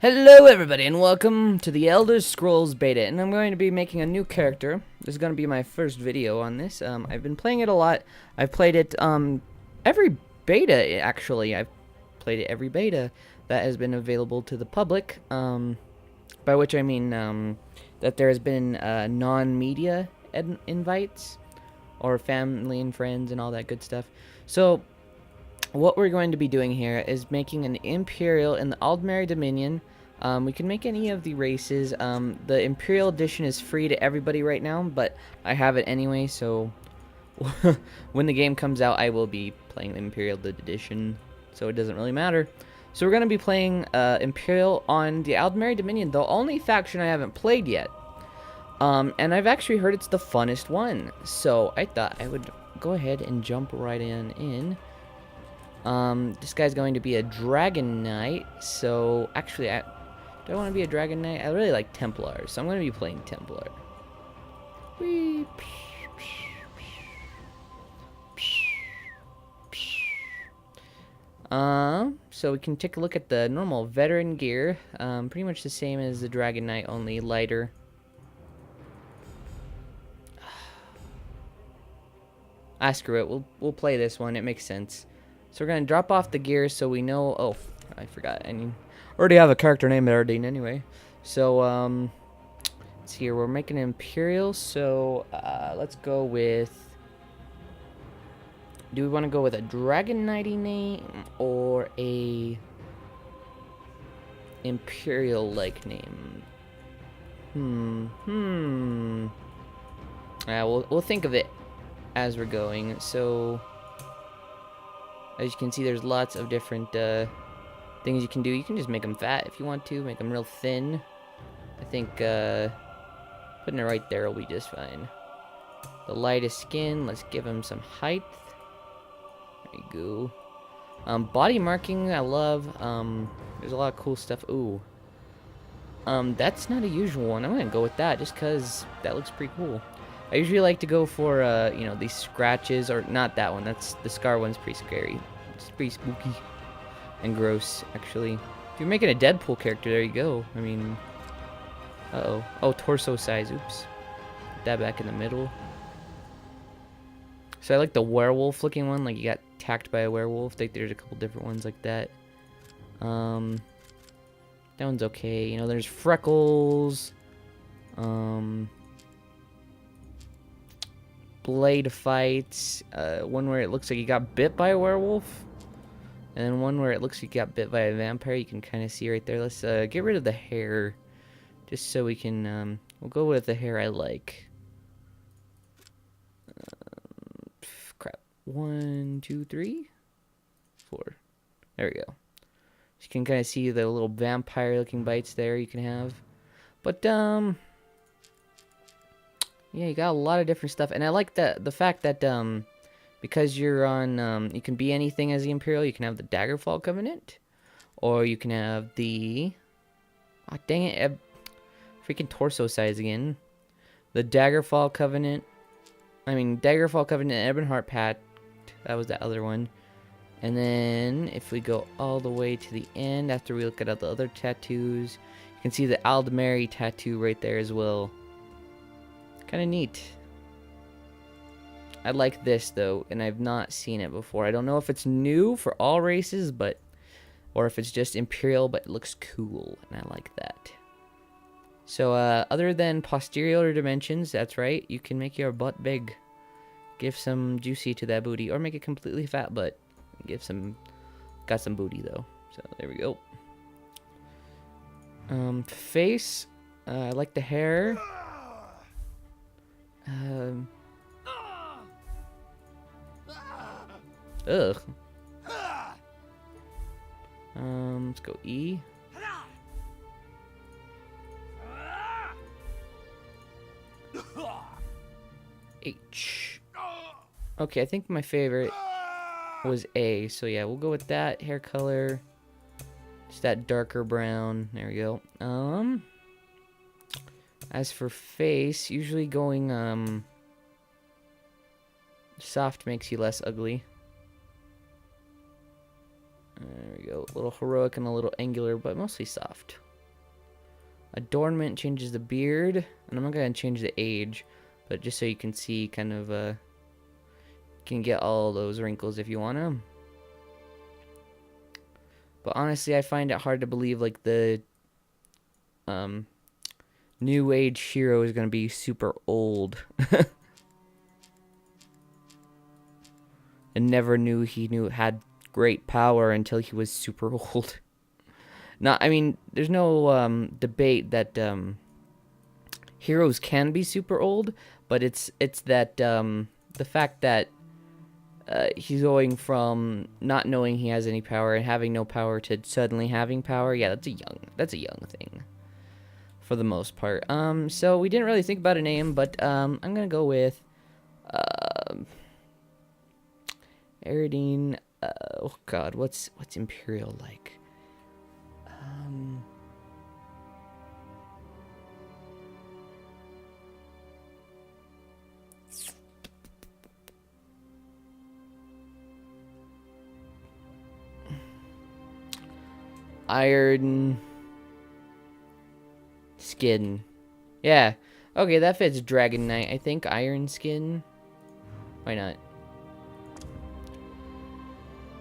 Hello everybody and welcome to the Elder Scrolls beta, and I'm going to be making a new character. This is going to be my first video on this. I've been playing it a lot. I've played it every beta actually. I've played it every beta that has been available to the public. By which I mean that there has been non-media invites or family and friends and all that good stuff. So what we're going to be doing here is making an Imperial in the Aldmeri Dominion. We can make any of the races. The Imperial Edition is free to everybody right now, but I have it anyway, so when the game comes out, I will be playing the Imperial Edition, so it doesn't really matter. So we're going to be playing Imperial on the Aldmeri Dominion, the only faction I haven't played yet. And I've actually heard it's the funnest one, so I thought I would go ahead and jump right in. This guy's going to be a Dragon Knight, so actually, do I want to be a Dragon Knight? I really like Templars, so I'm going to be playing Templar. Whee. So we can take a look at the normal veteran gear, pretty much the same as the Dragon Knight, only lighter. Screw it, we'll play this one, it makes sense. So we're going to drop off the gear so we know... Oh, I forgot. I already have a character name already anyway. So, let's see here. We're making an Imperial, so let's go with... Do we want to go with a Dragon Knighty name or a Imperial-like name? We'll think of it as we're going. So... As you can see, there's lots of different things you can do. You can just make them fat if you want to, make them real thin. I think putting it right there will be just fine. The lightest skin, let's give him some height. There you go. Body marking, I love. There's a lot of cool stuff. Ooh. That's not a usual one. I'm going to go with that just because that looks pretty cool. I usually like to go for, you know, these scratches, or not that one. That's the scar one's pretty scary. It's pretty spooky and gross, actually. If you're making a Deadpool character, there you go. I mean, oh, torso size. Oops. Put that back in the middle. So I like the werewolf-looking one, like you got attacked by a werewolf. I think there's a couple different ones like that. That one's okay. You know, there's freckles. Blade fights, one where it looks like you got bit by a werewolf, and then one where it looks like you got bit by a vampire. You can kind of see right there. Let's get rid of the hair, just so we can, we'll go with the hair I like. Crap. 1, 2, 3, 4. There we go. You can kind of see the little vampire-looking bites there you can have. But, yeah, you got a lot of different stuff, and I like the fact that because you're on you can be anything as the Imperial. You can have the Daggerfall Covenant, or you can have the dang it, freaking torso size again. The Daggerfall Covenant. I mean Daggerfall Covenant and Ebonheart Pact. That was the other one. And then if we go all the way to the end, after we look at all the other tattoos, you can see the Aldmeri tattoo right there as well. Kind of neat. I like this though, and I've not seen it before. I don't know if it's new for all races, or if it's just Imperial, but it looks cool, and I like that. So other than posterior dimensions, that's right, you can make your butt big. Give some juicy to that booty, or make it completely fat butt. Got some booty though. So there we go. Face, I like the hair. Ugh. Let's go E. H. Okay, I think my favorite was A, so yeah, we'll go with that. Hair color, just that darker brown. There we go. As for face, usually going soft makes you less ugly. There we go. A little heroic and a little angular, but mostly soft. Adornment changes the beard, and I'm not gonna change the age, but just so you can see kind of you can get all those wrinkles if you want them. But honestly, I find it hard to believe like the new age hero is gonna be super old. And never knew he had great power until he was super old. I mean, there's no debate that heroes can be super old, but it's that the fact that he's going from not knowing he has any power and having no power to suddenly having power. Yeah, that's a young thing for the most part. So we didn't really think about a name, but I'm gonna go with Aridine. Oh God, what's Imperial like? Iron skin. Yeah. Okay, that fits Dragon Knight. I think iron skin. Why not?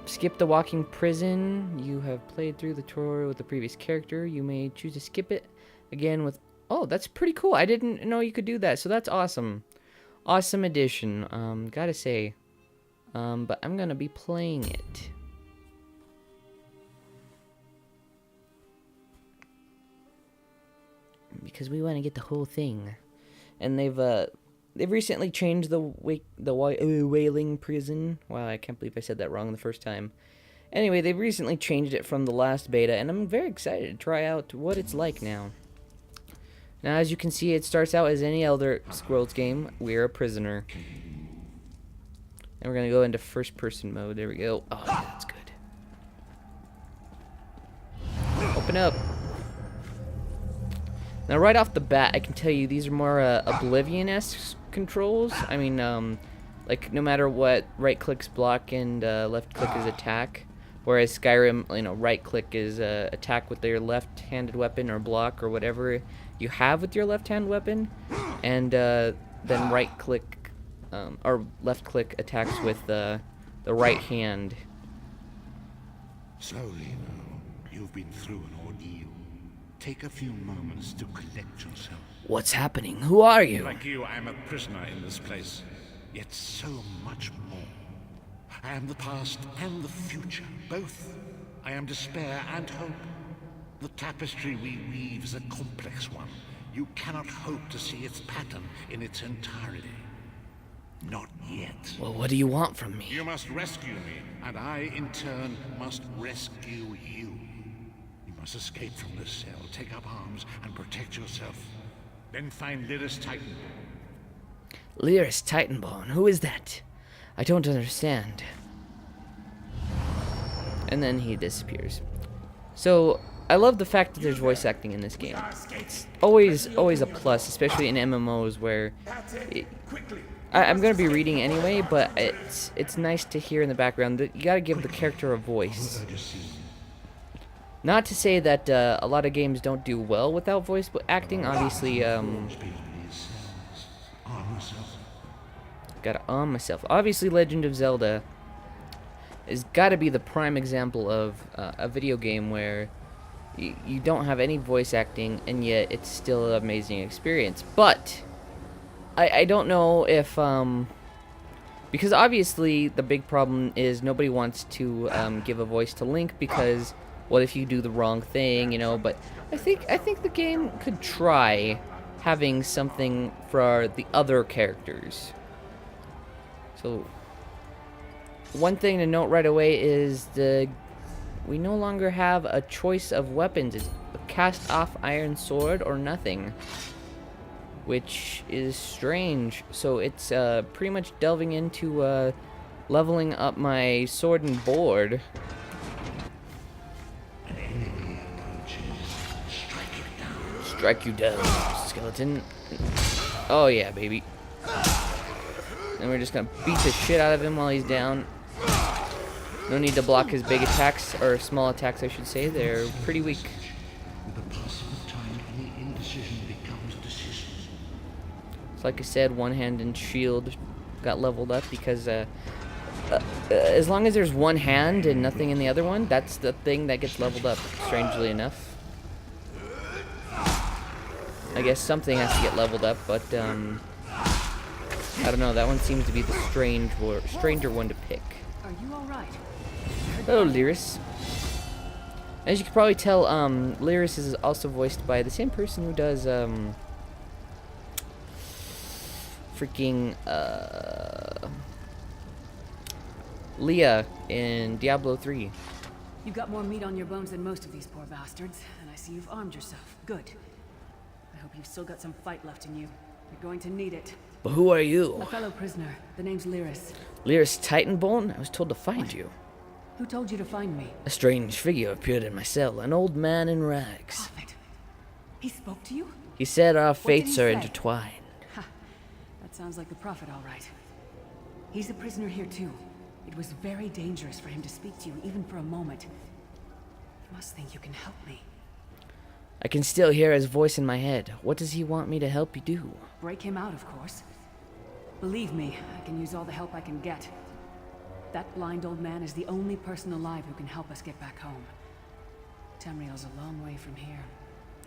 Skip the walking prison. You have played through the tutorial with the previous character. You may choose to skip it again with... Oh, that's pretty cool. I didn't know you could do that, so that's awesome. Awesome addition. Gotta say. But I'm gonna be playing it. Because we want to get the whole thing. And they've recently changed the Wailing prison. Wow, I can't believe I said that wrong the first time. Anyway, they've recently changed it from the last beta, and I'm very excited to try out what it's like now. Now, as you can see, it starts out as any Elder Scrolls game. We're a prisoner. And we're going to go into first-person mode. There we go. Oh, yeah, that's good. Open up. Now, right off the bat, I can tell you these are more Oblivion-esque controls. I mean, like, no matter what, right-click's block and left-click is attack. Whereas Skyrim, you know, right-click is attack with your left-handed weapon or block or whatever you have with your left-hand weapon. And then right-click, or left-click attacks with the right hand. Slowly now, you've been through an ordeal. Take a few moments to collect yourself. What's happening? Who are you? Like you, I am a prisoner in this place, yet so much more. I am the past and the future, both. I am despair and hope. The tapestry we weave is a complex one. You cannot hope to see its pattern in its entirety. Not yet. Well, what do you want from me? You must rescue me, and I, in turn, must rescue you. You must escape from this cell, take up arms, and protect yourself. Then find Lyris Titanborn. Lyris Titanborn? Who is that? I don't understand. And then he disappears. So, I love the fact that there's voice acting in this game. It's always a plus, especially in MMOs where... I'm going to be reading anyway, but it's nice to hear in the background that you got to give the character a voice. Not to say that a lot of games don't do well without voice acting, obviously, gotta arm myself. Obviously, Legend of Zelda has gotta be the prime example of a video game where you don't have any voice acting, and yet it's still an amazing experience. But I don't know if, because obviously the big problem is nobody wants to give a voice to Link because... What if you do the wrong thing, you know? But I think the game could try having something for the other characters. So one thing to note right away is we no longer have a choice of weapons. It's a cast-off iron sword or nothing, which is strange. So it's pretty much delving into leveling up my sword and board. Strike you down, skeleton. Oh yeah, baby. And we're just gonna beat the shit out of him while he's down. No need to block his big attacks, or small attacks I should say. They're pretty weak. With the passing of time, Any indecision becomes decision. So like I said, one hand and shield got leveled up because as long as there's one hand and nothing in the other one, that's the thing that gets leveled up, strangely enough. I guess something has to get leveled up, but I don't know, that one seems to be the stranger one to pick. Are you alright? Hello, Lyris. As you can probably tell, Lyris is also voiced by the same person who does freaking Leah in Diablo 3. You've got more meat on your bones than most of these poor bastards, and I see you've armed yourself. Good. I hope you've still got some fight left in you. You're going to need it. But who are you? A fellow prisoner. The name's Lyris. Lyris Titanborn? I was told to find you. Who told you to find me? A strange figure appeared in my cell, an old man in rags. Prophet. He spoke to you? He said our did he fates are say? intertwined. Ha. That sounds like the Prophet, all right. He's a prisoner here, too. It was very dangerous for him to speak to you, even for a moment. You must think you can help me. I can still hear his voice in my head. What does he want me to help you do? Break him out, of course. Believe me, I can use all the help I can get. That blind old man is the only person alive who can help us get back home. Tamriel's a long way from here.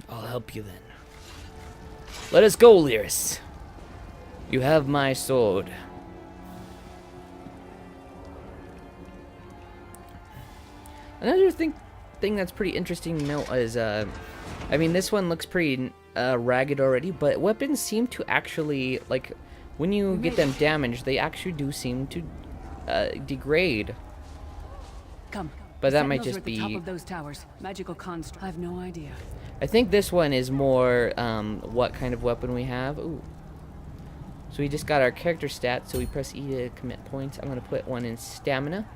I'll help you then. Let us go, Lyris. You have my sword. Another thing that's pretty interesting to note is, I mean, this one looks pretty ragged already, but weapons seem to actually, like, when you get them damaged, they actually do seem to degrade. Come. But that might Sentinels are just at the be... top of those towers. Magical construct. I have no idea. I think this one is more what kind of weapon we have. Ooh. So we just got our character stats, so we press E to commit points. I'm going to put one in stamina,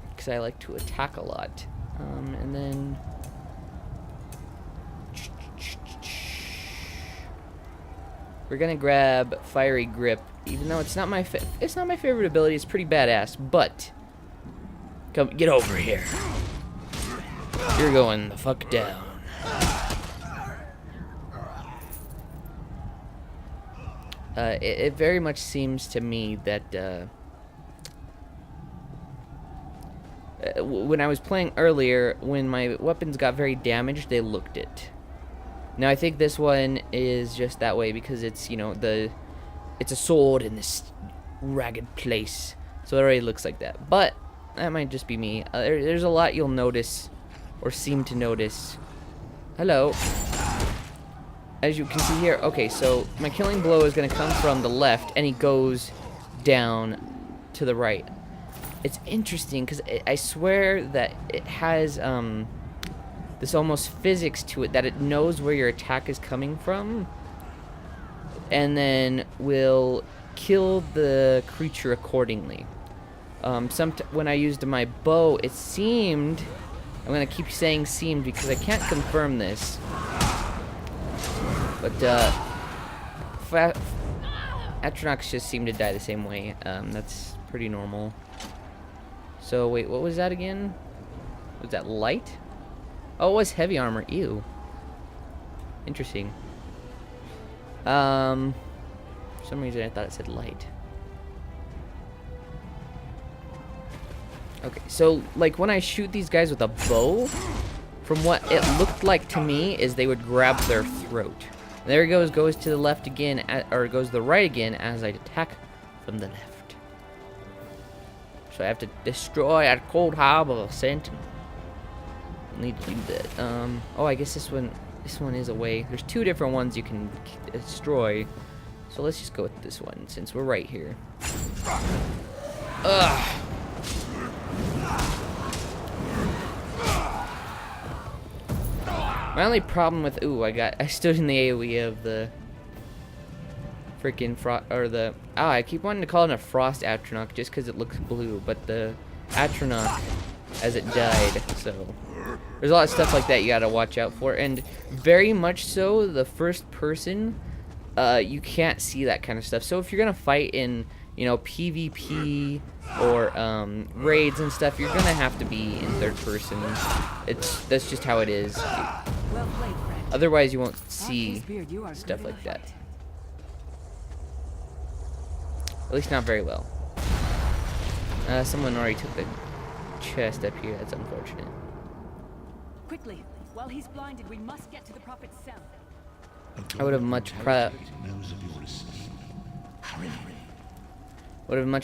because I like to attack a lot. And then... we're going to grab Fiery Grip, even though it's not my favorite ability. It's pretty badass, but... come, get over here. You're going the fuck down. It very much seems to me that when I was playing earlier, when my weapons got very damaged, they looked it. Now I think this one is just that way because it's, you know, it's a sword in this ragged place, so it already looks like that. But that might just be me. There's a lot you'll notice, or seem to notice. Hello. As you can see here, okay, so my killing blow is going to come from the left, and he goes down to the right. It's interesting, because I swear that it has this almost physics to it, that it knows where your attack is coming from, and then will kill the creature accordingly. When I used my bow, it seemed... I'm going to keep saying seemed because I can't confirm this. But, Atronachs just seem to die the same way. That's pretty normal. So, wait, what was that again? Was that light? Oh, it was heavy armor. Ew. Interesting. For some reason I thought it said light. Okay, so, like, when I shoot these guys with a bow, from what it looked like to me, is they would grab their throat. And there he goes to the left again, or goes to the right again, as I attack from the left. So I have to destroy that Cold Harbor Sentinel. I need to do that. Oh, I guess this one is a way. There's two different ones you can destroy. So let's just go with this one, since we're right here. Ugh. My only problem with I stood in the AoE of the freaking I keep wanting to call it a frost Atronach just because it looks blue, but the Atronach as it died. So there's a lot of stuff like that you gotta watch out for, and very much so the first person, you can't see that kind of stuff. So if you're gonna fight in you know, PvP or raids and stuff, you're gonna have to be in third person. That's just how it is. Well played, friend. Otherwise, you won't see Mark Beard, you are stuff good in like a that. fight. At least not very well. Someone already took the chest up here. That's unfortunate. Quickly, while he's blinded, we must get to the prophet's cell. I would have much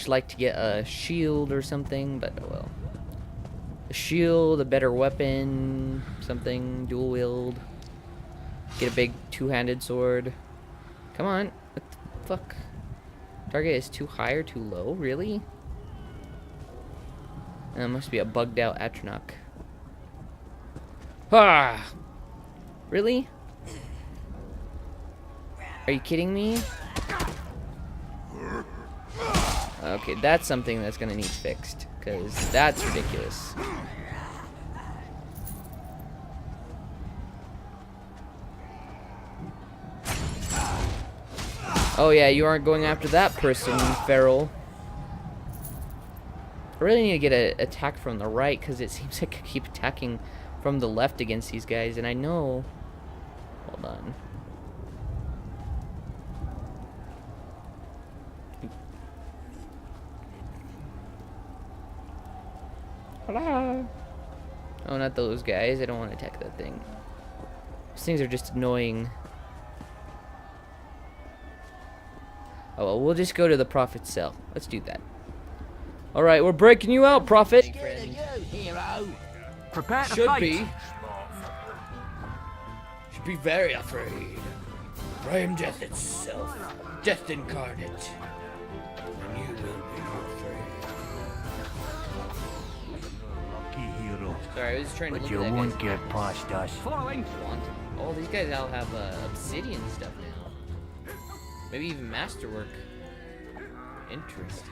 liked to get a shield or something, but oh well. A shield, a better weapon, something dual wield. Get a big two-handed sword. Come on, what the fuck? Target is too high or too low? Really? That must be a bugged out Atronach. Ah! Really? Are you kidding me? Okay, that's something that's gonna need fixed, because that's ridiculous. Oh yeah, you aren't going after that person, feral. I really need to get an attack from the right, because it seems like I keep attacking from the left against these guys, and I know... Hold on. Hello. Oh, not those guys. I don't want to attack that thing. Those things are just annoying. Oh, well, we'll just go to the Prophet's cell. Let's do that. Alright, we're breaking you out, Prophet. Prepare to Should fight. be. Should be very afraid. For I am death itself. Death incarnate. And you will be afraid. Lucky hero, Sorry, I was trying to but look you at that won't guy's get past us. Following. want. Oh, these guys all have obsidian stuff now. Maybe even masterwork. Interesting.